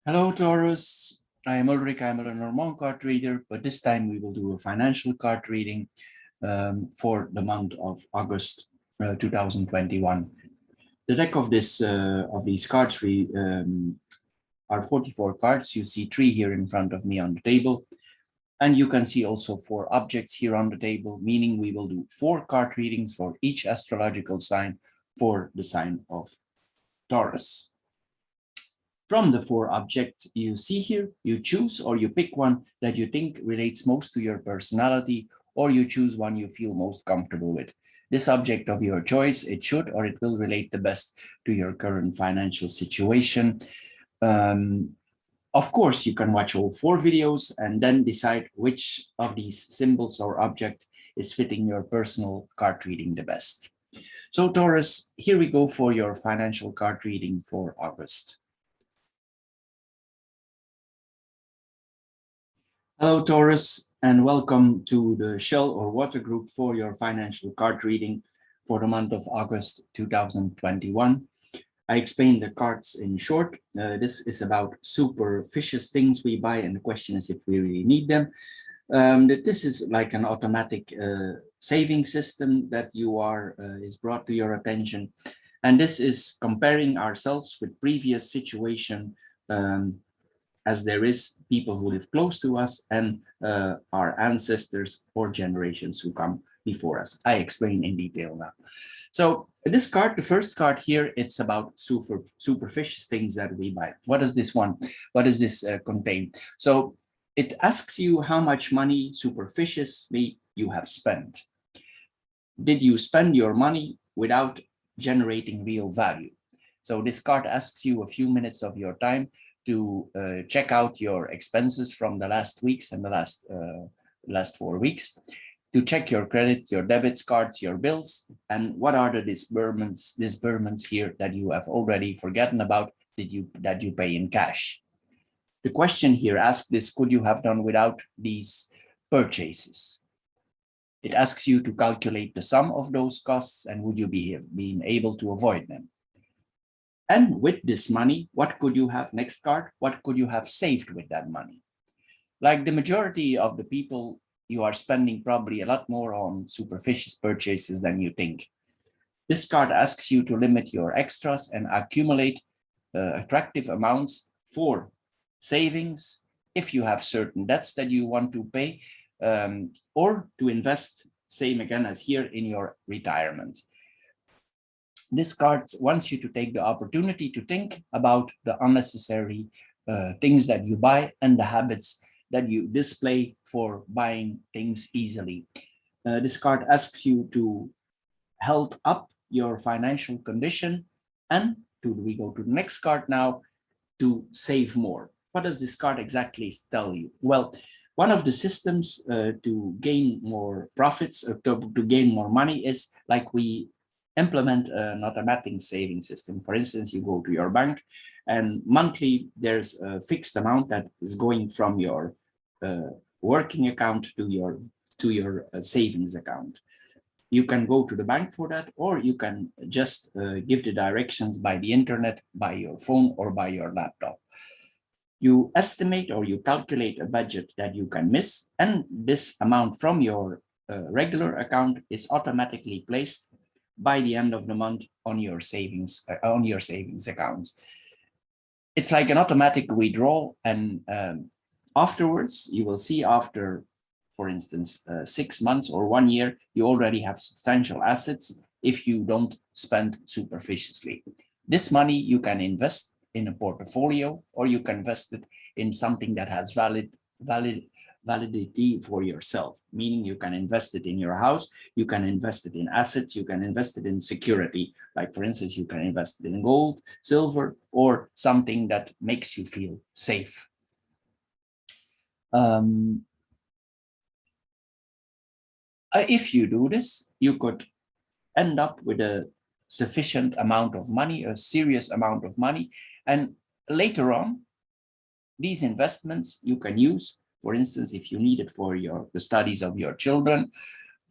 Hello, Taurus. I am Ulrich. I'm a normal card reader, but this time we will do a financial card reading for the month of August 2021. The deck of these cards are 44 cards. You see three here in front of me on the table, and you can see also four objects here on the table, meaning we will do four card readings for each astrological sign for the sign of Taurus. From the four objects you see here, you choose or you pick one that you think relates most to your personality, or you choose one you feel most comfortable with. This object of your choice, it should or it will relate the best to your current financial situation. Of course, you can watch all four videos and then decide which of these symbols or object is fitting your personal card reading the best. So Taurus, here we go for your financial card reading for August. Hello, Taurus, and welcome to the Shell or Water Group for your financial card reading for the month of August 2021. I explained the cards in short. This is about superficial things we buy, and the question is if we really need them. This is like an automatic saving system that is brought to your attention. And this is comparing ourselves with previous situation as there is people who live close to us and our ancestors or generations who come before us. I explain in detail now. So this card, the first card here, it's about superficial things that we buy. What does this contain? So it asks you how much money superficially you have spent. Did you spend your money without generating real value? So this card asks you a few minutes of your time to check out your expenses from the last weeks and the last 4 weeks, to check your credit, your debit cards, your bills, and what are the disbursements here that you have already forgotten about that you pay in cash. The question here asks this: could you have done without these purchases? It asks you to calculate the sum of those costs, and would you be being able to avoid them? And with this money, what could you have? Next card, what could you have saved with that money? Like the majority of the people, you are spending probably a lot more on superficial purchases than you think. This card asks you to limit your extras and accumulate attractive amounts for savings, if you have certain debts that you want to pay, or to invest, same again as here, in your retirement. This card wants you to take the opportunity to think about the unnecessary things that you buy and the habits that you display for buying things easily. This card asks you to help up your financial condition, and we go to the next card now, to save more. What does this card exactly tell you? Well, one of the systems to gain more profits, to gain more money, is like we implement an automatic saving system. For instance, you go to your bank and monthly there's a fixed amount that is going from your working account to your savings account. You can go to the bank for that, or you can just give the directions by the internet, by your phone, or by your laptop. You estimate or you calculate a budget that you can miss, and this amount from your regular account is automatically placed by the end of the month on your savings account. It's like an automatic withdrawal, and afterwards you will see, after, for instance, 6 months or 1 year, you already have substantial assets if you don't spend superficially. This money you can invest in a portfolio, or you can invest it in something that has validity for yourself, meaning you can invest it in your house, you can invest it in assets, you can invest it in security. Like, for instance, you can invest it in gold, silver, or something that makes you feel safe. If you do this, you could end up with a sufficient amount of money, a serious amount of money, and later on, these investments you can use, for instance, if you need it for the studies of your children,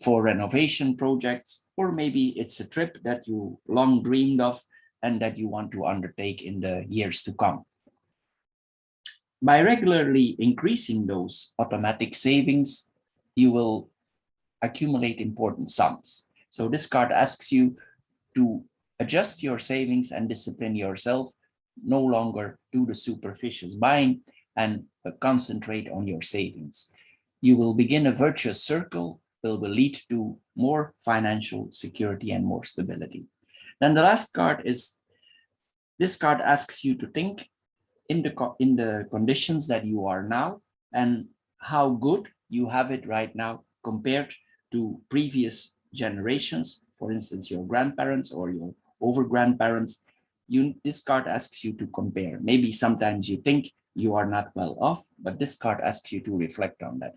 for renovation projects, or maybe it's a trip that you long dreamed of and that you want to undertake in the years to come. By regularly increasing those automatic savings, you will accumulate important sums. So this card asks you to adjust your savings and discipline yourself, no longer do the superficial buying and concentrate on your savings. You will begin a virtuous circle that will lead to more financial security and more stability. Then the last card is, this card asks you to think in the conditions that you are now and how good you have it right now compared to previous generations, for instance, your grandparents or your over grandparents. This card asks you to compare. Maybe sometimes you think you are not well off, but this card asks you to reflect on that.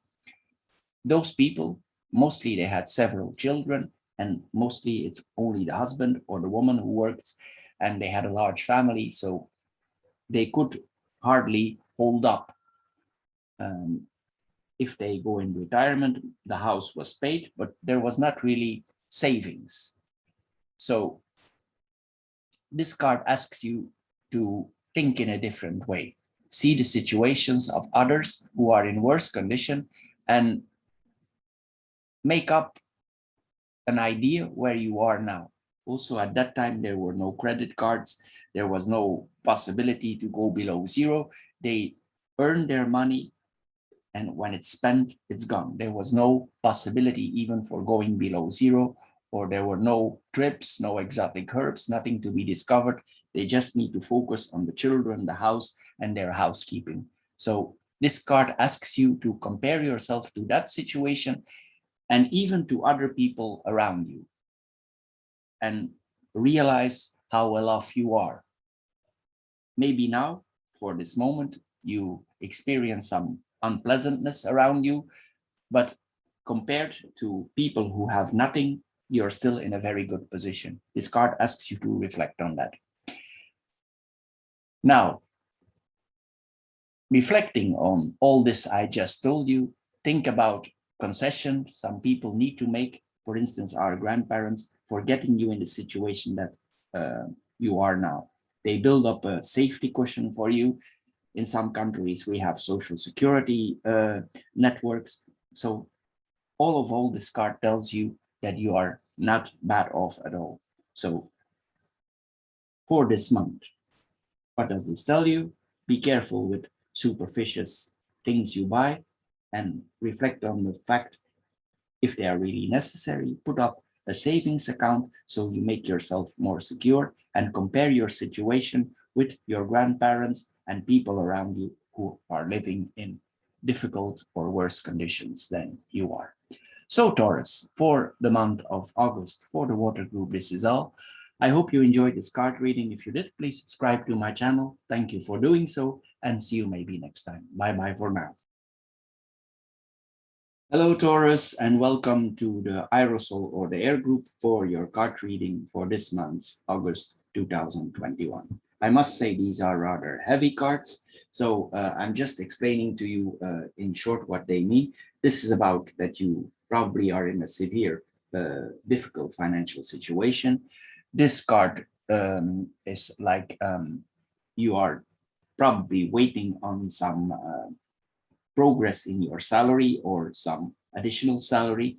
Those people, mostly they had several children, and mostly it's only the husband or the woman who works, and they had a large family, so they could hardly hold up. If they go in retirement, the house was paid, but there was not really savings. So this card asks you to think in a different way, see the situations of others who are in worse condition and make up an idea where you are now. Also, at that time, there were no credit cards. There was no possibility to go below zero. They earned their money, and when it's spent, it's gone. There was no possibility even for going below zero, or there were no trips, no exotic herbs, nothing to be discovered. They just need to focus on the children, the house, and their housekeeping. So this card asks you to compare yourself to that situation and even to other people around you, and realize how well off you are. Maybe now, for this moment, you experience some unpleasantness around you, but compared to people who have nothing, you're still in a very good position. This card asks you to reflect on that. Now, reflecting on all this I just told you, think about concessions some people need to make, for instance, our grandparents, for getting you in the situation that you are now. They build up a safety cushion for you. In some countries, we have social security networks. So all this card tells you that you are not bad off at all. So for this month, what does this tell you? Be careful with superficious things you buy and reflect on the fact, if they are really necessary, put up a savings account so you make yourself more secure, and compare your situation with your grandparents and people around you who are living in difficult or worse conditions than you are. So Taurus, for the month of August, for the water group, this is all. I hope you enjoyed this card reading. If you did, please subscribe to my channel. Thank you for doing so, and see you maybe next time. Bye-bye for now. Hello, Taurus, and welcome to the Aerosol or the Air group for your card reading for this month's August 2021. I must say these are rather heavy cards, so I'm just explaining to you in short what they mean. This is about that you probably are in a severe, difficult financial situation. This card is like you are probably waiting on some progress in your salary or some additional salary.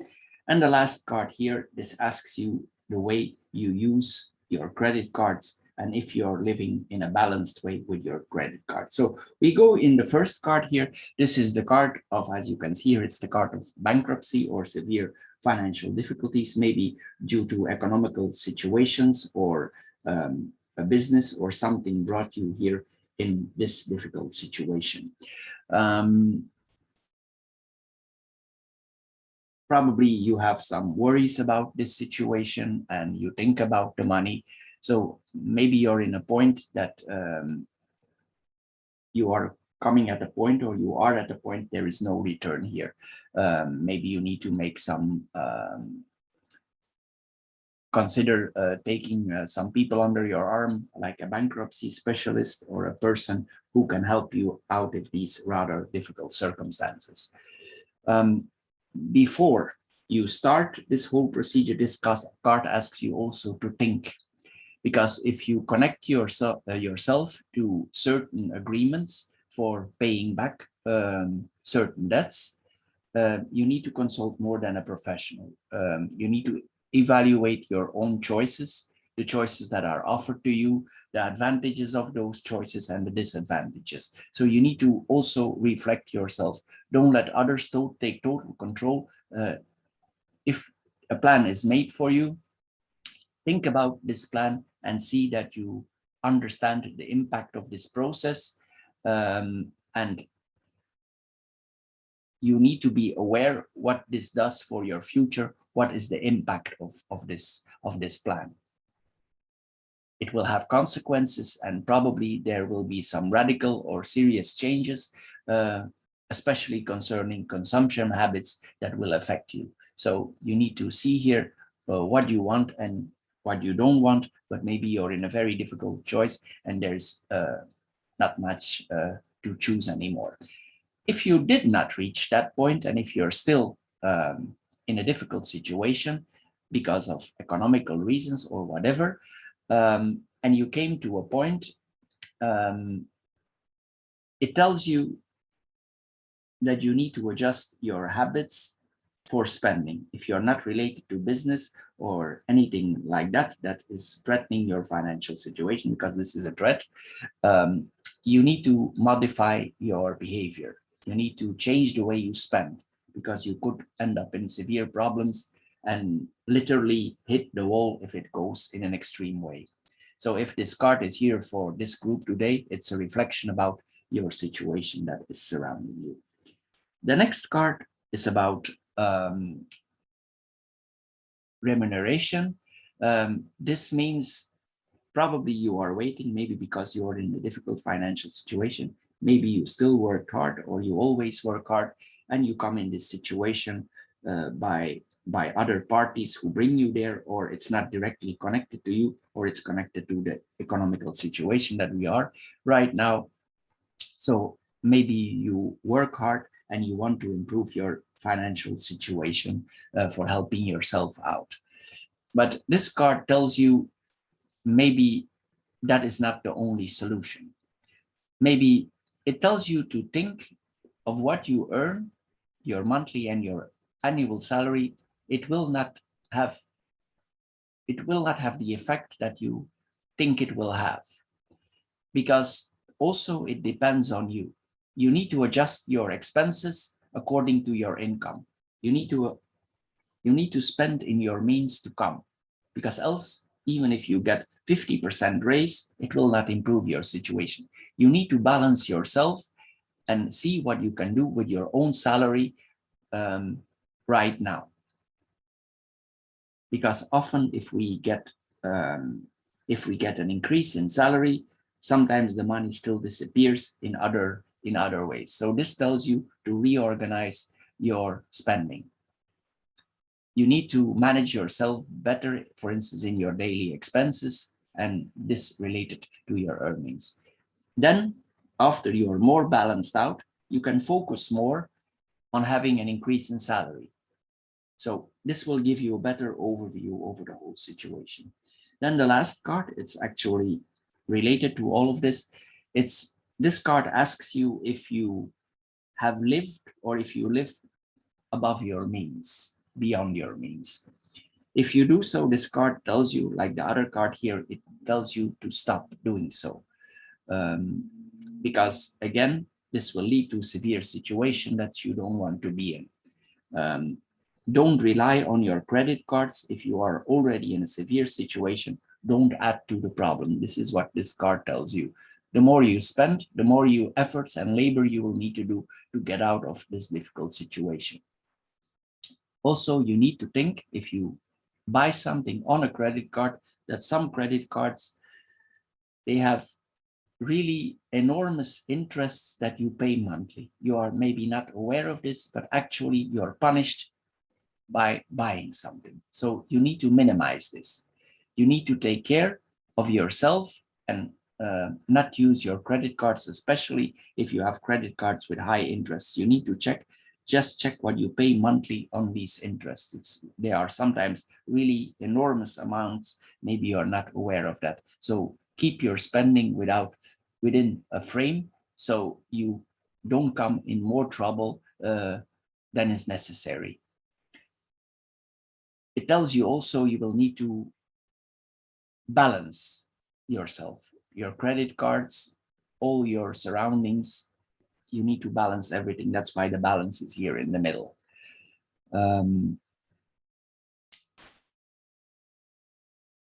And the last card here, this asks you the way you use your credit cards and if you're living in a balanced way with your credit card. So we go in the first card here. This is the card of, as you can see here, it's the card of bankruptcy or severe financial difficulties, maybe due to economical situations or a business or something brought you here in this difficult situation. Probably you have some worries about this situation and you think about the money. So maybe you're in a point that you are coming at a point, or you are at a point there is no return here. Maybe you need to make some consider taking some people under your arm, like a bankruptcy specialist or a person who can help you out of these rather difficult circumstances. Before you start this whole procedure, this card asks you also to think, because if you connect yourself to certain agreements, for paying back certain debts, you need to consult more than a professional. You need to evaluate your own choices, the choices that are offered to you, the advantages of those choices and the disadvantages. So you need to also reflect yourself. Don't let others take total control. If a plan is made for you, think about this plan and see that you understand the impact of this process, and you need to be aware what this does for your future. What is the impact of this plan? It will have consequences, and probably there will be some radical or serious changes, especially concerning consumption habits that will affect you. So you need to see here what you want and what you don't want, but maybe you're in a very difficult choice and there's not much to choose anymore. If you did not reach that point, and if you're still in a difficult situation because of economical reasons or whatever, and you came to a point, it tells you that you need to adjust your habits for spending. If you're not related to business or anything like that, that is threatening your financial situation, because this is a threat, you need to modify your behavior. You need to change the way you spend, because you could end up in severe problems and literally hit the wall if it goes in an extreme way. So if this card is here for this group today, it's a reflection about your situation that is surrounding you. The next card is about remuneration. This means probably you are waiting, maybe because you're in a difficult financial situation. Maybe you still work hard, or you always work hard, and you come in this situation by other parties who bring you there, or it's not directly connected to you, or it's connected to the economical situation that we are right now. So maybe you work hard and you want to improve your financial situation for helping yourself out. But this card tells you maybe that is not the only solution. Maybe it tells you to think of what you earn, your monthly and your annual salary. It will not have the effect that you think it will have, because also it depends on you. You need to adjust your expenses according to your income. You need to spend in your means to come, because else, even if you get 50% raise, it will not improve your situation. You need to balance yourself and see what you can do with your own salary right now. Because often if we get an increase in salary, sometimes the money still disappears in other ways. So this tells you to reorganize your spending. You need to manage yourself better, for instance, in your daily expenses, and this related to your earnings. Then, after you're more balanced out, you can focus more on having an increase in salary. So this will give you a better overview over the whole situation. Then the last card, it's actually related to all of this. This card asks you if you have lived, or if you live above your means, beyond your means. If you do so, this card tells you, like the other card here, it tells you to stop doing so. Because again, this will lead to severe situation that you don't want to be in. Don't rely on your credit cards. If you are already in a severe situation, don't add to the problem. This is what this card tells you. The more you spend, the more efforts and labor you will need to do to get out of this difficult situation. Also, you need to think, if you buy something on a credit card, that some credit cards, they have really enormous interests that you pay monthly. You are maybe not aware of this, but actually you're punished by buying something. So you need to minimize this. You need to take care of yourself and not use your credit cards, especially if you have credit cards with high interests. You need to just check what you pay monthly on these interests. They are sometimes really enormous amounts. Maybe you're not aware of that. So keep your spending within a frame, so you don't come in more trouble than is necessary. It tells you also you will need to balance yourself, your credit cards, all your surroundings. You need to balance everything. That's why the balance is here in the middle.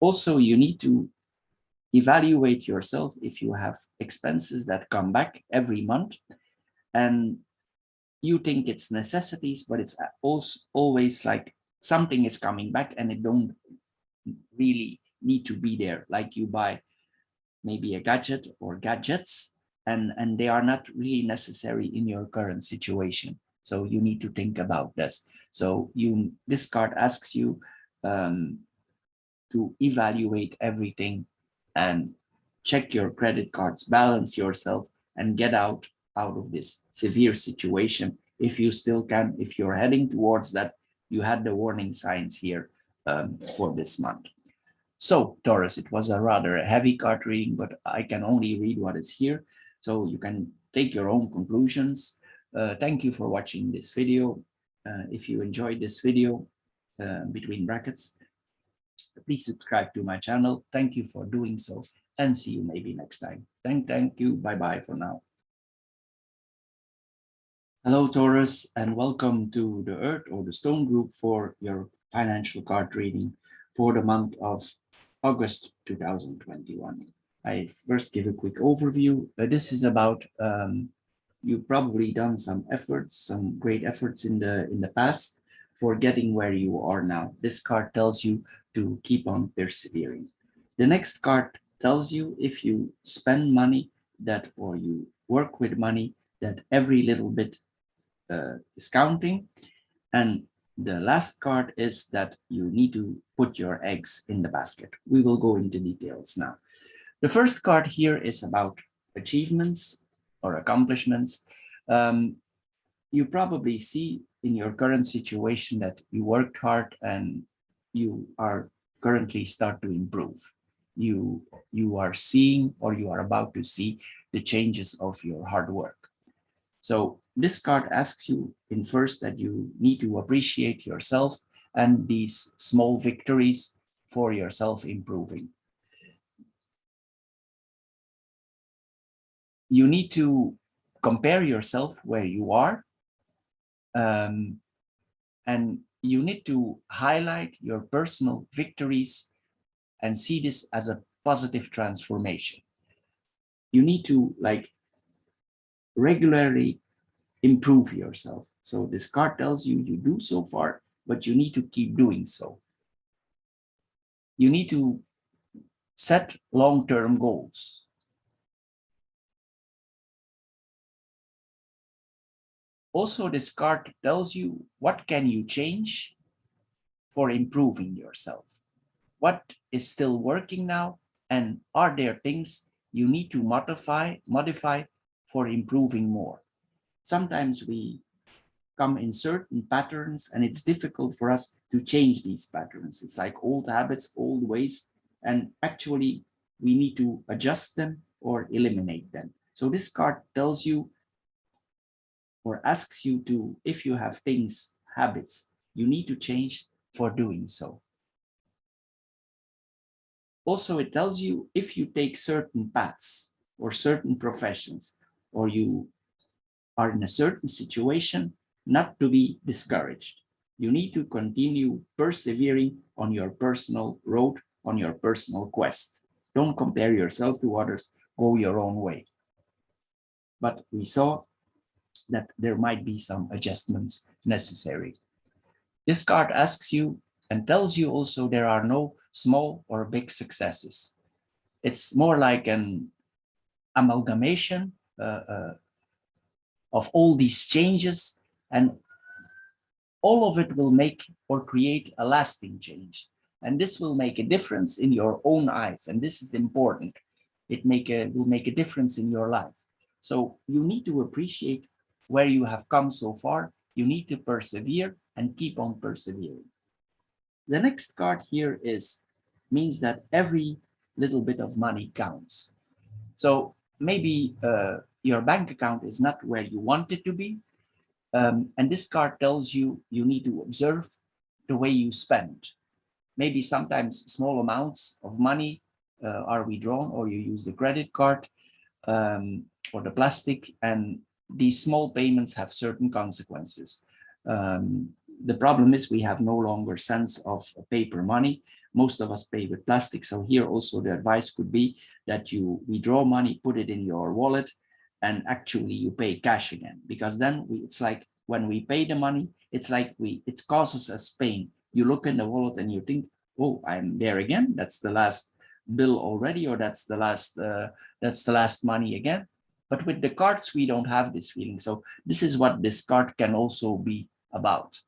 Also, you need to evaluate yourself if you have expenses that come back every month and you think it's necessities, but it's also always like something is coming back and it don't really need to be there. Like you buy maybe a gadget or gadgets and they are not really necessary in your current situation. So you need to think about this. So this card asks you to evaluate everything and check your credit cards, balance yourself, and get out of this severe situation. If you still can, if you're heading towards that, you had the warning signs here for this month. So Taurus, it was a rather heavy card reading, but I can only read what is here. So you can take your own conclusions. Thank you for watching this video. If you enjoyed this video, between brackets, please subscribe to my channel. Thank you for doing so and see you maybe next time. Thank you. Bye-bye for now. Hello, Taurus, and welcome to the Earth or the Stone group for your financial card reading for the month of August 2021. I first give a quick overview. This is about you've probably done some efforts, some great efforts in the past for getting where you are now. This card tells you to keep on persevering. The next card tells you if you spend money that or you work with money, that every little bit is counting. And the last card is that you need to put your eggs in the basket. We will go into details now. The first card here is about achievements or accomplishments. You probably see in your current situation that you worked hard and you are currently start to improve. You are seeing or you are about to see the changes of your hard work. So this card asks you in first that you need to appreciate yourself and these small victories for yourself improving. You need to compare yourself where you are, and you need to highlight your personal victories and see this as a positive transformation. You need to regularly improve yourself. So this card tells you you do so far, but you need to keep doing so. You need to set long-term goals. Also, this card tells you what can you change for improving yourself. What is still working now, and are there things you need to modify for improving more? Sometimes we come in certain patterns and it's difficult for us to change these patterns. It's like old habits, old ways, and actually we need to adjust them or eliminate them. So this card tells you or asks you to, if you have things, habits, you need to change for doing so. Also, it tells you if you take certain paths or certain professions, or you are in a certain situation, not to be discouraged. You need to continue persevering on your personal road, on your personal quest. Don't compare yourself to others, go your own way. But we saw that there might be some adjustments necessary. This card asks you and tells you also there are no small or big successes. It's more like an amalgamation of all these changes, and all of it will make or create a lasting change. And this will make a difference in your own eyes. And this is important. It will make a difference in your life. So you need to appreciate where you have come so far. You need to persevere and keep on persevering. The next card here means that every little bit of money counts. So maybe your bank account is not where you want it to be. And this card tells you you need to observe the way you spend. Maybe sometimes small amounts of money are withdrawn, or you use the credit card or the plastic, and these small payments have certain consequences. The problem is we have no longer sense of paper money. Most of us pay with plastic. So here also the advice could be that you withdraw money, put it in your wallet, and actually you pay cash again, because then it's like when we pay the money, it's like it causes us pain. You look in the wallet and you think, oh, I'm there again. That's the last bill already, or that's the last money again. But with the cards, we don't have this feeling. So this is what this card can also be about.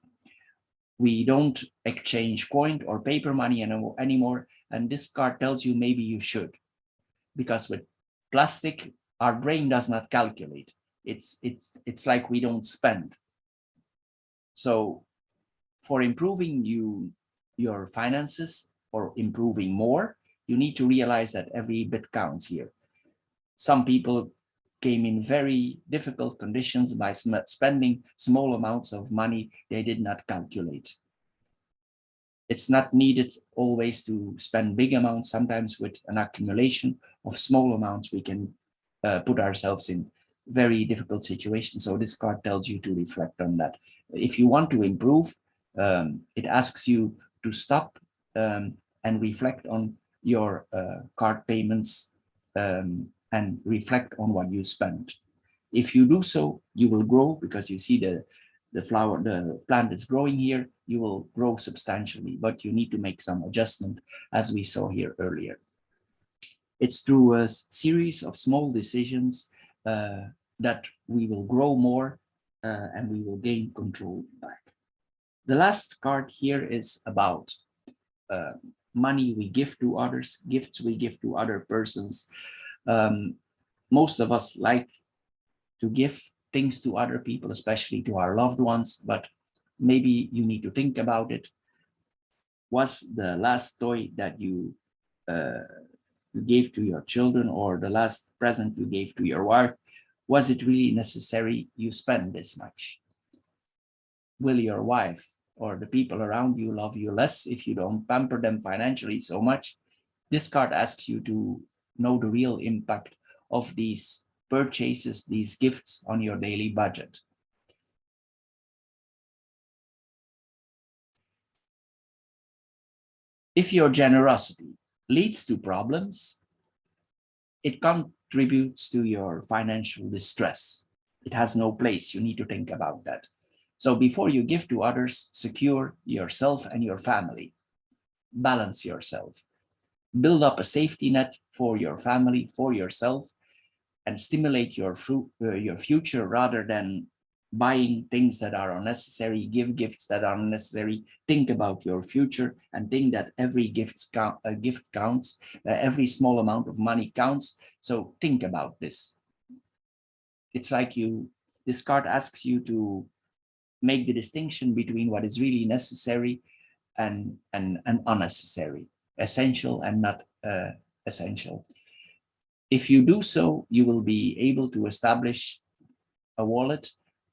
We don't exchange coin or paper money anymore. And this card tells you maybe you should, because with plastic, our brain does not calculate. It's like we don't spend. So for improving your finances, or improving more, you need to realize that every bit counts here. Some people came in very difficult conditions by spending small amounts of money they did not calculate. It's not needed always to spend big amounts. Sometimes with an accumulation of small amounts, we can put ourselves in very difficult situations. So this card tells you to reflect on that. If you want to improve, it asks you to stop and reflect on your card payments and reflect on what you spend. If you do so, you will grow, because you see the plant is growing here, you will grow substantially, but you need to make some adjustment, as we saw here earlier. It's through a series of small decisions that we will grow more and we will gain control back. The last card here is about money we give to others, gifts we give to other persons. Most of us like to give things to other people, especially to our loved ones, but maybe you need to think about it. Was the last toy that you gave to your children, or the last present you gave to your wife, was it really necessary you spend this much? Will your wife or the people around you love you less if you don't pamper them financially so much? This card asks you to know the real impact of these purchases, these gifts on your daily budget. If your generosity leads to problems, it contributes to your financial distress. It has no place. You need to think about that. So before you give to others, secure yourself and your family. Balance yourself. Build up a safety net for your family, for yourself, and stimulate your future rather than buying things that are unnecessary, give gifts that are unnecessary. Think about your future and think that every gift counts, every small amount of money counts. So think about this. It's like this card asks you to make the distinction between what is really necessary and unnecessary, essential and not essential. If you do so, you will be able to establish a wallet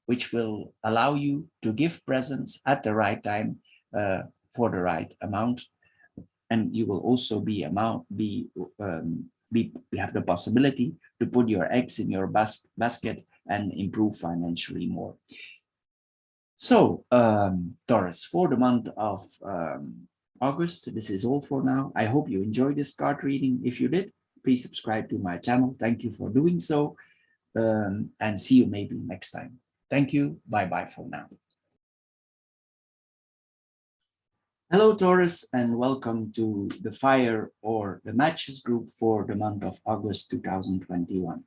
which will allow you to give presents at the right time for the right amount. And you will also have the possibility to put your eggs in your basket and improve financially more. So, Taurus, for the month of August, this is all for now. I hope you enjoyed this card reading. If you did, please subscribe to my channel. Thank you for doing so. And see you maybe next time. Thank you. Bye-bye for now. Hello, Taurus, and welcome to the Fire or the Matches group for the month of August 2021.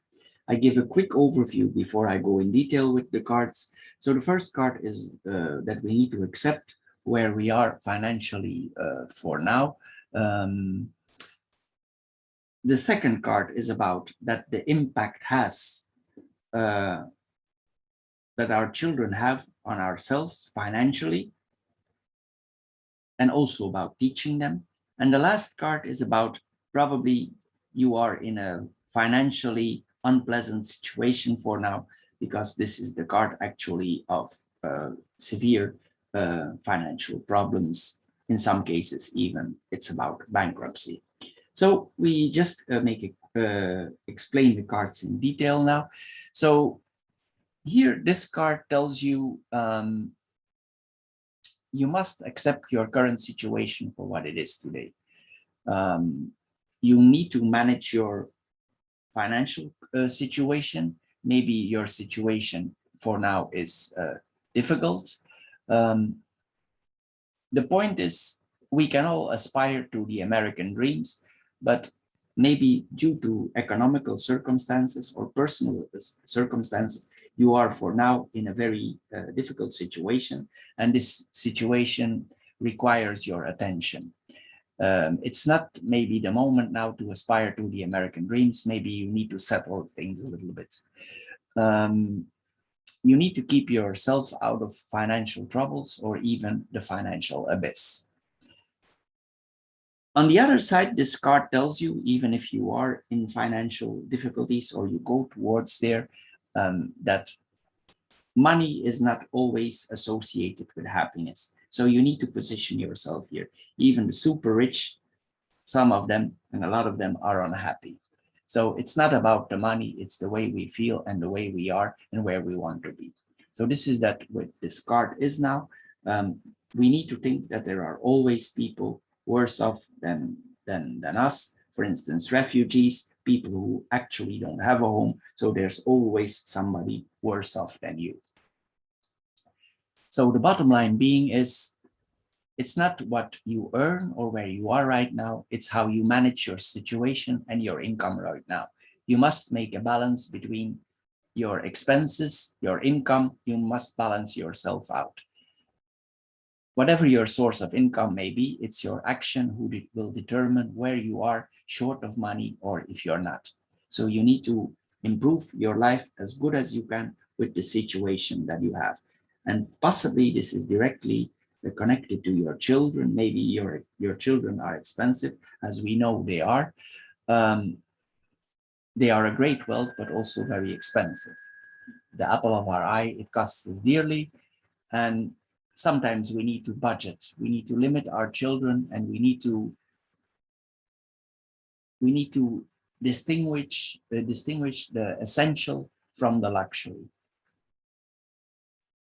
I give a quick overview before I go in detail with the cards. So the first card is that we need to accept where we are financially for now. The second card is about that the impact that our children have on ourselves financially, and also about teaching them. And the last card is about probably you are in a financially unpleasant situation for now, because this is the card actually of severe financial problems. In some cases, even it's about bankruptcy. So we just explain the cards in detail now. So here, this card tells you you must accept your current situation for what it is today. You need to manage your financial situation. Maybe your situation for now is difficult. The point is, we can all aspire to the American dreams, but maybe due to economical circumstances or personal circumstances, you are for now in a very difficult situation, and this situation requires your attention. It's not maybe the moment now to aspire to the American dreams. Maybe you need to settle things a little bit. You need to keep yourself out of financial troubles or even the financial abyss. On the other side, this card tells you, even if you are in financial difficulties or you go towards there, that money is not always associated with happiness. So you need to position yourself here. Even the super rich, some of them and a lot of them are unhappy. So it's not about the money, it's the way we feel and the way we are and where we want to be. So this is that what this card is now. We need to think that there are always people worse off than us. For instance, refugees, people who actually don't have a home. So there's always somebody worse off than you. So the bottom line being is, it's not what you earn or where you are right now, it's how you manage your situation and your income right now. You must make a balance between your expenses, your income. You must balance yourself out. Whatever your source of income may be, it's your action who will determine where you are short of money or if you're not. So you need to improve your life as good as you can with the situation that you have. And possibly this is directly connected to your children. Maybe your children are expensive, as we know they are. They are a great wealth, but also very expensive. The apple of our eye, it costs us dearly. And sometimes we need to budget. We need to limit our children, and we need to distinguish the essential from the luxury.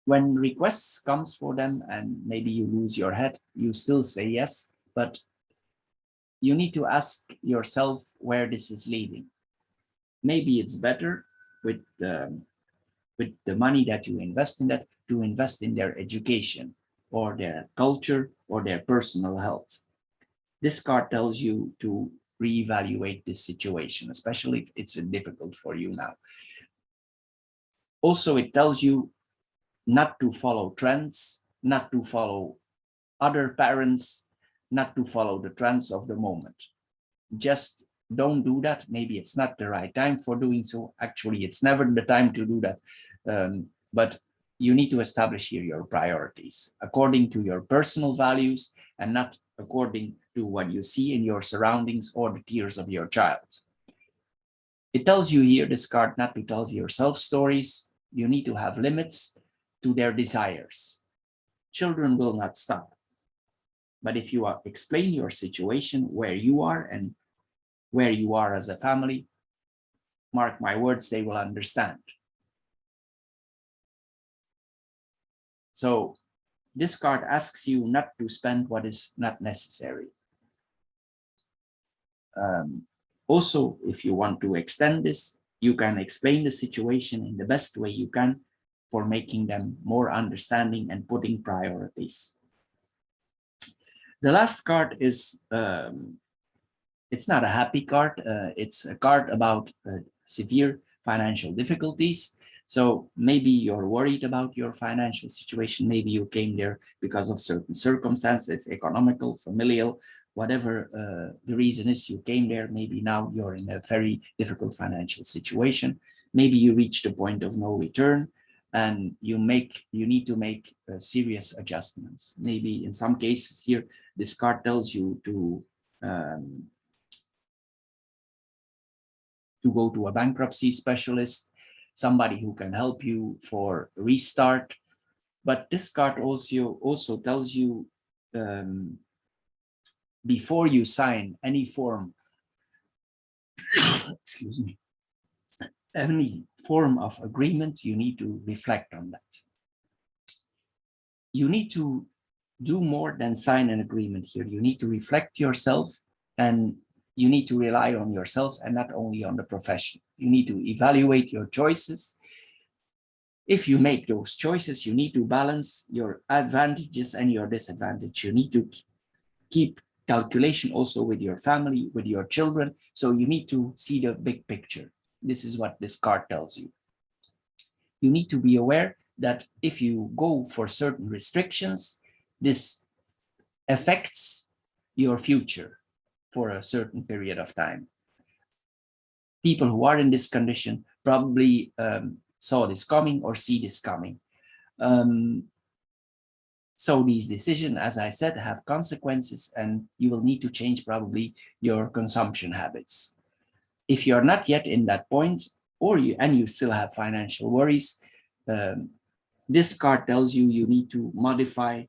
When requests comes for them and maybe you lose your head, you still say yes, but you need to ask yourself where this is leading. Maybe it's better with the money that you invest in that to invest in their education or their culture or their personal health. This card tells you to reevaluate this situation, especially if it's difficult for you now. Also, it tells you not to follow trends, not to follow other parents, not to follow the trends of the moment. Just don't do that. Maybe it's not the right time for doing so. Actually, it's never the time to do that. But you need to establish here your priorities according to your personal values and not according to what you see in your surroundings or the tears of your child. It tells you here, this card, not to tell yourself stories. You need to have limits to their desires. Children will not stop. But if you explain your situation, where you are and where you are as a family, mark my words, they will understand. So this card asks you not to spend what is not necessary. Also, if you want to extend this, you can explain the situation in the best way you can for making them more understanding and putting priorities. The last card is, it's not a happy card. It's a card about severe financial difficulties. So maybe you're worried about your financial situation. Maybe you came there because of certain circumstances, economical, familial, whatever the reason is you came there. Maybe now you're in a very difficult financial situation. Maybe you reach the point of no return and you need to make serious adjustments. Maybe in some cases here, this card tells you to to go to a bankruptcy specialist, somebody who can help you for restart. But this card also tells you, before you sign any form, excuse me, any form of agreement, you need to reflect on that. You need to do more than sign an agreement here. You need to reflect yourself, and you need to rely on yourself and not only on the profession. You need to evaluate your choices. If you make those choices, you need to balance your advantages and your disadvantages. You need to keep calculation also with your family, with your children. So you need to see the big picture. This is what this card tells you. You need to be aware that if you go for certain restrictions, this affects your future for a certain period of time. People who are in this condition probably saw this coming or see this coming. So these decisions, as I said, have consequences, and you will need to change probably your consumption habits. If you're not yet in that point, or you still have financial worries, this card tells you you need to modify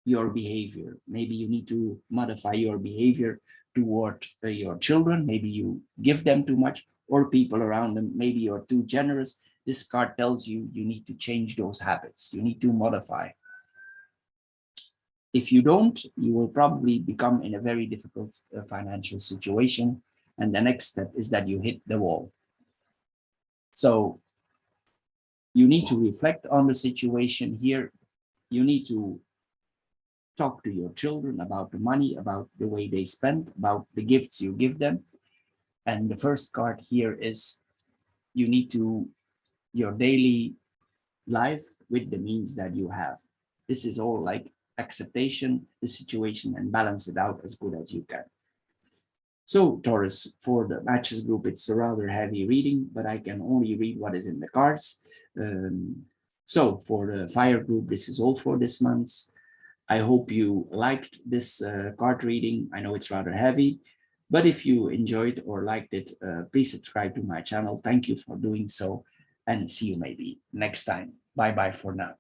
your behavior. Maybe you need to modify your behavior toward your children. Maybe you give them too much, or people around them. Maybe you're too generous. This card tells you you need to change those habits. You need to modify. If you don't, you will probably become in a very difficult financial situation. And the next step is that you hit the wall. So you need to reflect on the situation here. You need to talk to your children about the money, about the way they spend, about the gifts you give them. And the first card here is you need to your daily life with the means that you have. This is all like acceptation, the situation, and balance it out as good as you can. So Taurus, for the matches group, it's a rather heavy reading, but I can only read what is in the cards. So for the fire group, this is all for this month. I hope you liked this card reading. I know it's rather heavy, but if you enjoyed or liked it, please subscribe to my channel. Thank you for doing so, and see you maybe next time. Bye-bye for now.